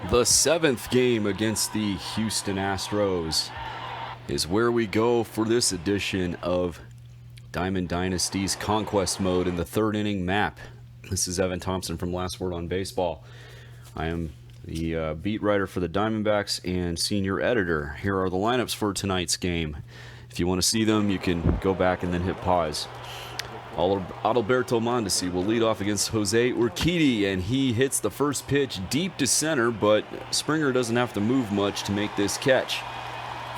The seventh game against the Houston Astros is where we go for this edition of Diamond Dynasty's Conquest Mode in the third inning map. This is Evan Thompson from Last Word on Baseball. I am the beat writer for the Diamondbacks and senior editor. Here are the lineups for tonight's game. If you want to see them, you can go back and then hit pause. Adalberto Mondesi will lead off against Jose Urquidy, and he hits the first pitch deep to center, but Springer doesn't have to move much to make this catch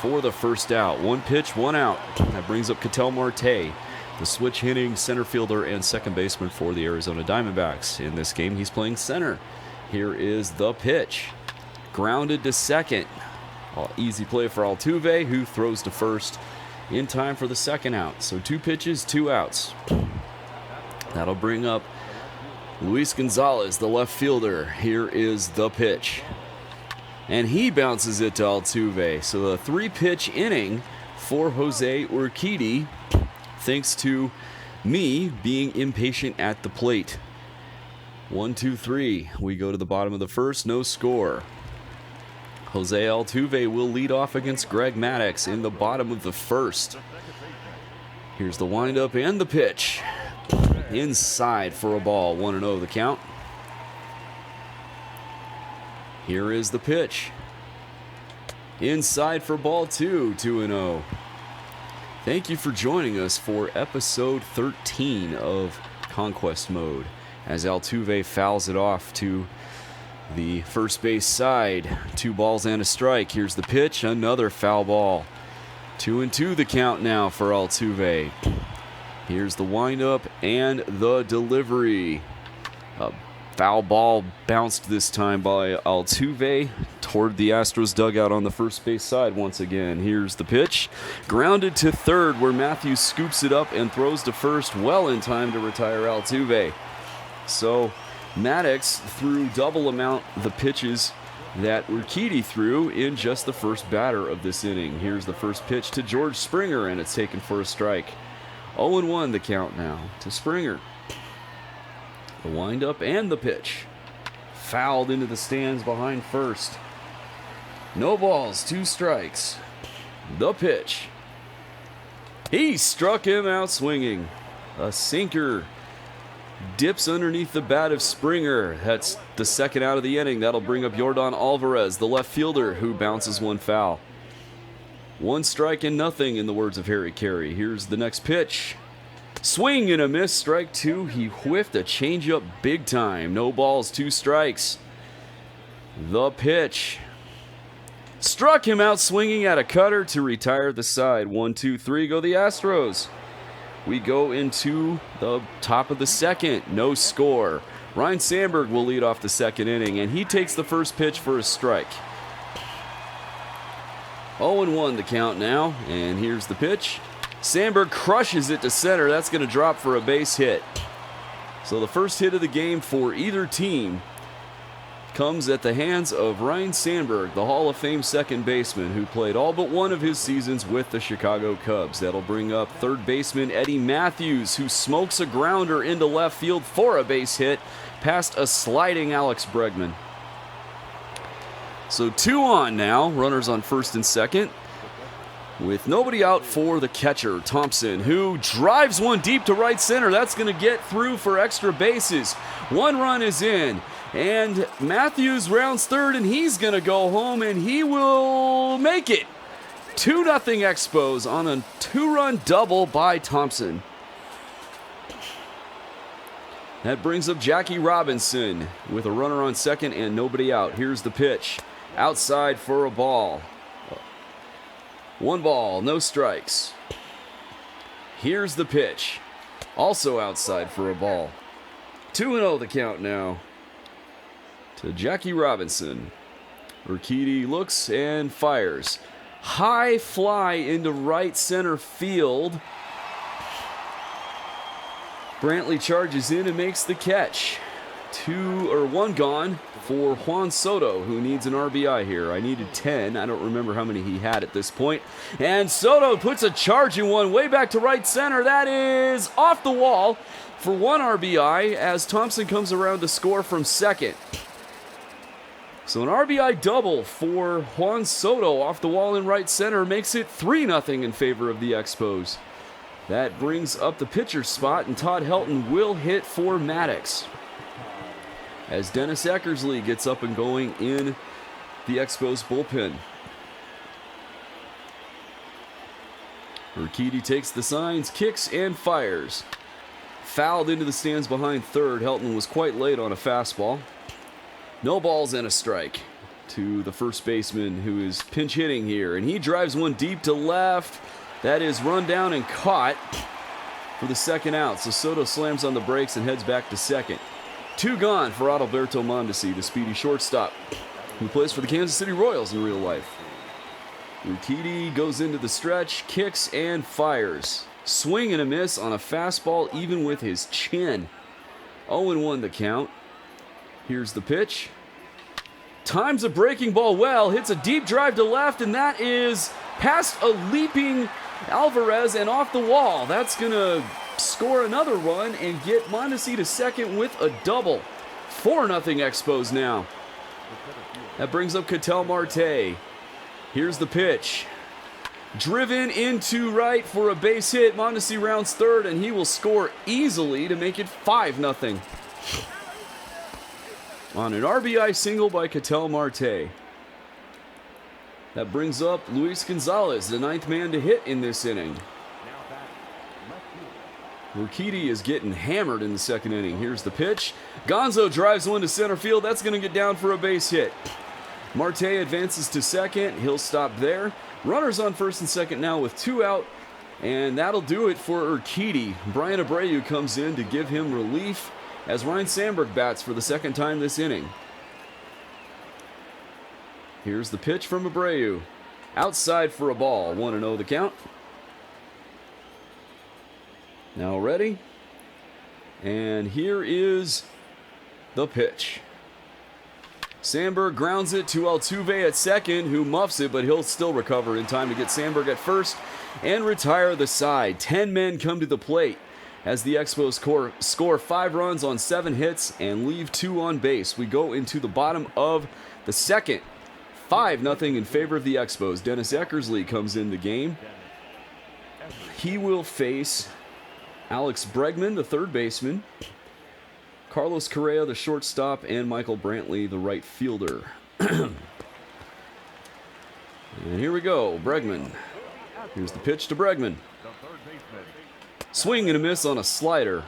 for the first out. One pitch, one out. That brings up Ketel Marte, the switch hitting center fielder and second baseman for the Arizona Diamondbacks. In this game, he's playing center. Here is the pitch. Grounded to second. Easy play for Altuve, who throws to first in time for the second out. So 2 pitches, 2 outs. That'll bring up Luis Gonzalez, the left fielder. Here is the pitch. And he bounces it to Altuve. So a 3-pitch inning for Jose Urquidy, thanks to me being impatient at the plate. 1, 2, 3. We go to the bottom of the first, no score. Jose Altuve will lead off against Greg Maddux in the bottom of the first. Here's the windup and the pitch. Inside for a ball, 1-0 the count. Here is the pitch. Inside for ball 2, 2-0. Thank you for joining us for episode 13 of Conquest Mode, as Altuve fouls it off to the first base side. 2 balls and a strike. Here's the pitch, another foul ball. 2-2 the count now for Altuve. Here's the windup and the delivery. A foul ball bounced this time by Altuve toward the Astros dugout on the first base side once again. Here's the pitch. Grounded to third, where Matthews scoops it up and throws to first well in time to retire Altuve. So Maddux threw double amount the pitches that Urquidy threw in just the first batter of this inning. Here's the first pitch to George Springer, and it's taken for a strike. 0-1 the count now to Springer. The windup and the pitch. Fouled into the stands behind first. No balls, 2 strikes. The pitch. He struck him out swinging. A sinker dips underneath the bat of Springer. That's the second out of the inning. That'll bring up Yordan Alvarez, the left fielder, who bounces one foul. 1 strike and nothing, in the words of Harry Carey. Here's the next pitch. Swing and a miss, strike 2. He whiffed a changeup big time. No balls, 2 strikes. The pitch. Struck him out swinging at a cutter to retire the side. 1, 2, 3 go the Astros. We go into the top of the second. No score. Ryne Sandberg will lead off the second inning, and he takes the first pitch for a strike. 0-1 the count now, and here's the pitch. Sandberg crushes it to center. That's going to drop for a base hit. So the first hit of the game for either team comes at the hands of Ryne Sandberg, the Hall of Fame second baseman who played all but one of his seasons with the Chicago Cubs. That'll bring up third baseman Eddie Matthews, who smokes a grounder into left field for a base hit past a sliding Alex Bregman. So 2 on now, runners on first and second, with nobody out for the catcher, Thompson, who drives one deep to right center. That's going to get through for extra bases. 1 run is in. And Matthews rounds third, and he's going to go home, and he will make it. 2-0 Expos on a 2-run double by Thompson. That brings up Jackie Robinson with a runner on second and nobody out. Here's the pitch. Outside for a ball. 1 ball, no strikes. Here's the pitch. Also outside for a ball. 2-0 the count now to Jackie Robinson. Urquidy looks and fires. High fly into right center field. Brantley charges in and makes the catch. 1 gone for Juan Soto, who needs an RBI here. I needed 10. I don't remember how many he had at this point. And Soto puts a charging one way back to right center. That is off the wall for 1 RBI as Thompson comes around to score from second. So an RBI double for Juan Soto off the wall in right center makes it 3-0 in favor of the Expos. That brings up the pitcher spot, and Todd Helton will hit for Maddox, as Dennis Eckersley gets up and going in the Expos bullpen. Urquidy takes the signs, kicks, and fires. Fouled into the stands behind third. Helton was quite late on a fastball. No balls and a strike to the first baseman, who is pinch hitting here, and he drives one deep to left. That is run down and caught for the second out. So Soto slams on the brakes and heads back to second. 2 gone for Adalberto Mondesi, the speedy shortstop, who plays for the Kansas City Royals in real life. Urquidy goes into the stretch, kicks and fires. Swing and a miss on a fastball, even with his chin. 0-1 the count. Here's the pitch. Times a breaking ball well, hits a deep drive to left, and that is past a leaping Alvarez and off the wall. That's going to score another run and get Mondesi to second with a double. 4-0 Expos now. That brings up Ketel Marte. Here's the pitch. Driven into right for a base hit. Mondesi rounds third, and he will score easily to make it 5-0. On an RBI single by Ketel Marte. That brings up Luis Gonzalez, the 9th man to hit in this inning. Urquidy is getting hammered in the second inning. Here's the pitch. Gonzo drives one to center field. That's going to get down for a base hit. Marte advances to second. He'll stop there. Runners on first and second now with 2 out. And that'll do it for Urquidy. Brian Abreu comes in to give him relief as Ryan Sandberg bats for the second time this inning. Here's the pitch from Abreu. Outside for a ball. 1-0 the count. Now ready. And here is the pitch. Sandberg grounds it to Altuve at second, who muffs it, but he'll still recover in time to get Sandberg at first and retire the side. 10 men come to the plate as the Expos score 5 runs on 7 hits and leave 2 on base. We go into the bottom of the second. 5-0 in favor of the Expos. Dennis Eckersley comes in the game. He will face Alex Bregman, the third baseman, Carlos Correa, the shortstop, and Michael Brantley, the right fielder. And here we go, Bregman. Here's the pitch to Bregman. Swing and a miss on a slider.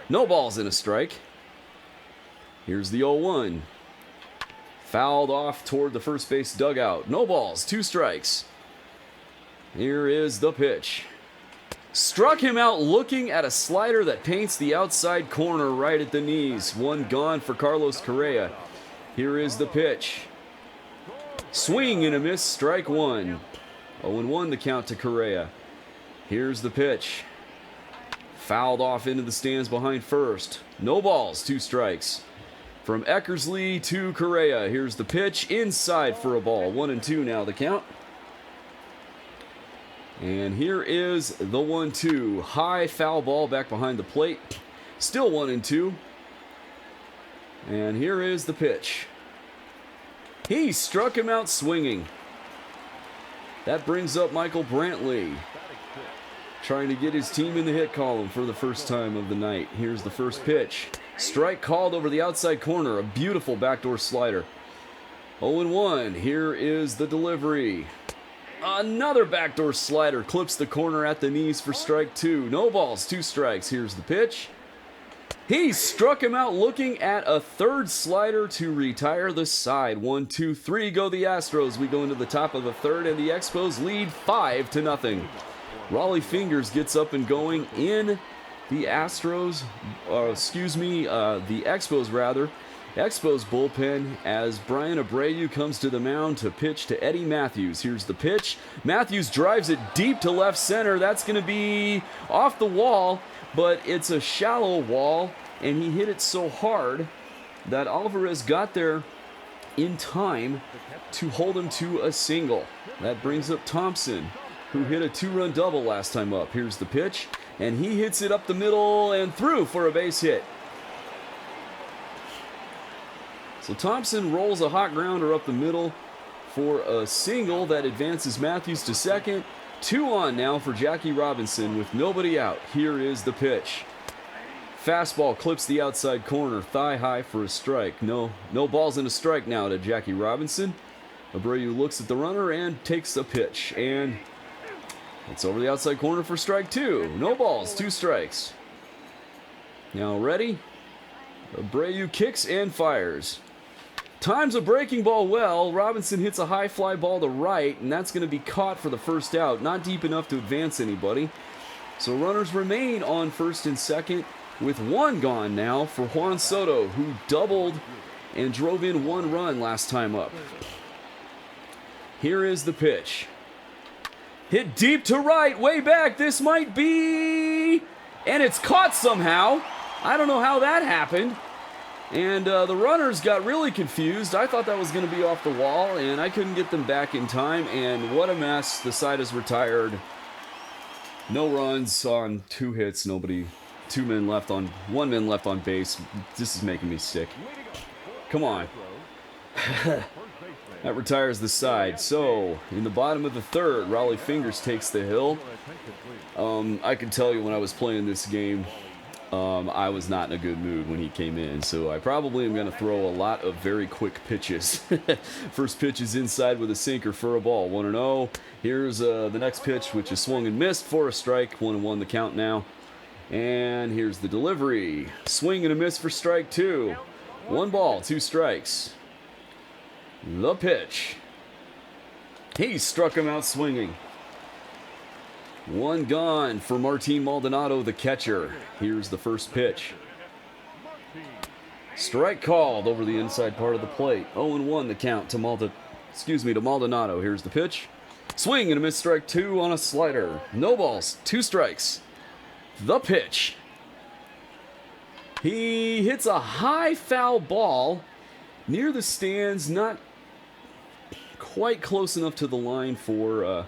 No balls and a strike. Here's the 0-1. Fouled off toward the first base dugout. No balls, 2 strikes. Here is the pitch. Struck him out looking at a slider that paints the outside corner right at the knees. 1 gone for Carlos Correa. Here is the pitch. Swing and a miss, strike 1. 0-1 the count to Correa. Here's the pitch. Fouled off into the stands behind first. No balls, 2 strikes. From Eckersley to Correa. Here's the pitch. Inside for a ball. 1-2 now the count. And here is the 1-2. High foul ball back behind the plate. Still 1-2. And here is the pitch. He struck him out swinging. That brings up Michael Brantley, trying to get his team in the hit column for the first time of the night. Here's the first pitch. Strike called over the outside corner. A beautiful backdoor slider. 0-1. Here is the delivery. Another backdoor slider clips the corner at the knees for strike 2. No balls, 2 strikes. Here's the pitch. He struck him out looking at a third slider to retire the side. 1-2-3 go the Astros. We go into the top of the third, and the Expos lead 5-0. Raleigh Fingers gets up and going in the Expos rather. Expos bullpen as Brian Abreu comes to the mound to pitch to Eddie Matthews. Here's the pitch. Matthews drives it deep to left center. That's going to be off the wall, but it's a shallow wall, and he hit it so hard that Alvarez got there in time to hold him to a single. That brings up Thompson, who hit a 2-run double last time up. Here's the pitch, and he hits it up the middle and through for a base hit. So So Thompson rolls a hot grounder up the middle for a single that advances Matthews to second. 2 on now for Jackie Robinson with nobody out. Here is the pitch. Fastball clips the outside corner, thigh high for a strike. No balls and a strike now to Jackie Robinson. Abreu looks at the runner and takes a pitch. And it's over the outside corner for strike 2. No balls, 2 strikes. Now ready? Abreu kicks and fires. Times a breaking ball well. Robinson hits a high fly ball to right, and that's going to be caught for the first out. Not deep enough to advance anybody. So runners remain on first and second with 1 gone now for Juan Soto, who doubled and drove in 1 run last time up. Here is the pitch. Hit deep to right, way back. This might be... And it's caught somehow. I don't know how that happened. And the runners got really confused. I thought that was going to be off the wall, and I couldn't get them back in time. And what a mess. The side is retired. No runs on 2 hits. Nobody. 1 man left on base. This is making me sick. Come on. That retires the side. So, in the bottom of the 3rd, Raleigh Fingers takes the hill. I can tell you when I was playing this game, I was not in a good mood when he came in, so I probably am going to throw a lot of very quick pitches. First pitch is inside with a sinker for a ball, 1-0. Here's the next pitch, which is swung and missed for a strike, 1-1 the count now. And here's the delivery. Swing and a miss for strike 2. 1 ball, 2 strikes. The pitch. He struck him out swinging. 1 gone for Martin Maldonado, the catcher. Here's the first pitch. Strike called over the inside part of the plate. 0-1 the count to Maldonado. Here's the pitch. Swing and a miss, strike 2 on a slider. No balls, 2 strikes. The pitch. He hits a high foul ball near the stands, not quite close enough to the line for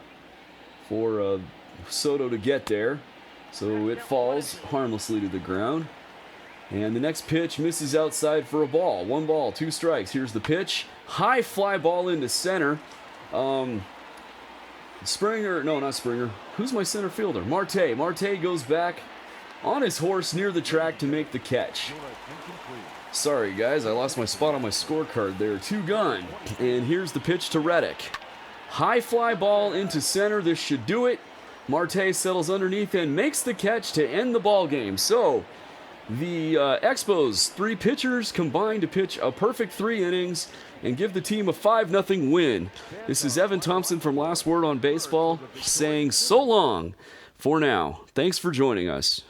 Soto to get there, so it falls harmlessly to the ground. And the next pitch misses outside for a ball. 1 ball, 2 strikes. Here's the pitch. High fly ball into center. Springer, no, not Springer. Who's my center fielder? Marte. Marte goes back on his horse near the track to make the catch. Sorry, guys, I lost my spot on my scorecard there. 2 gone. And here's the pitch to Reddick. High fly ball into center. This should do it. Marte settles underneath and makes the catch to end the ball game. So, the Expos 3 pitchers combined to pitch a perfect 3 innings and give the team a 5-0 win. This is Evan Thompson from Last Word on Baseball saying so long for now. Thanks for joining us.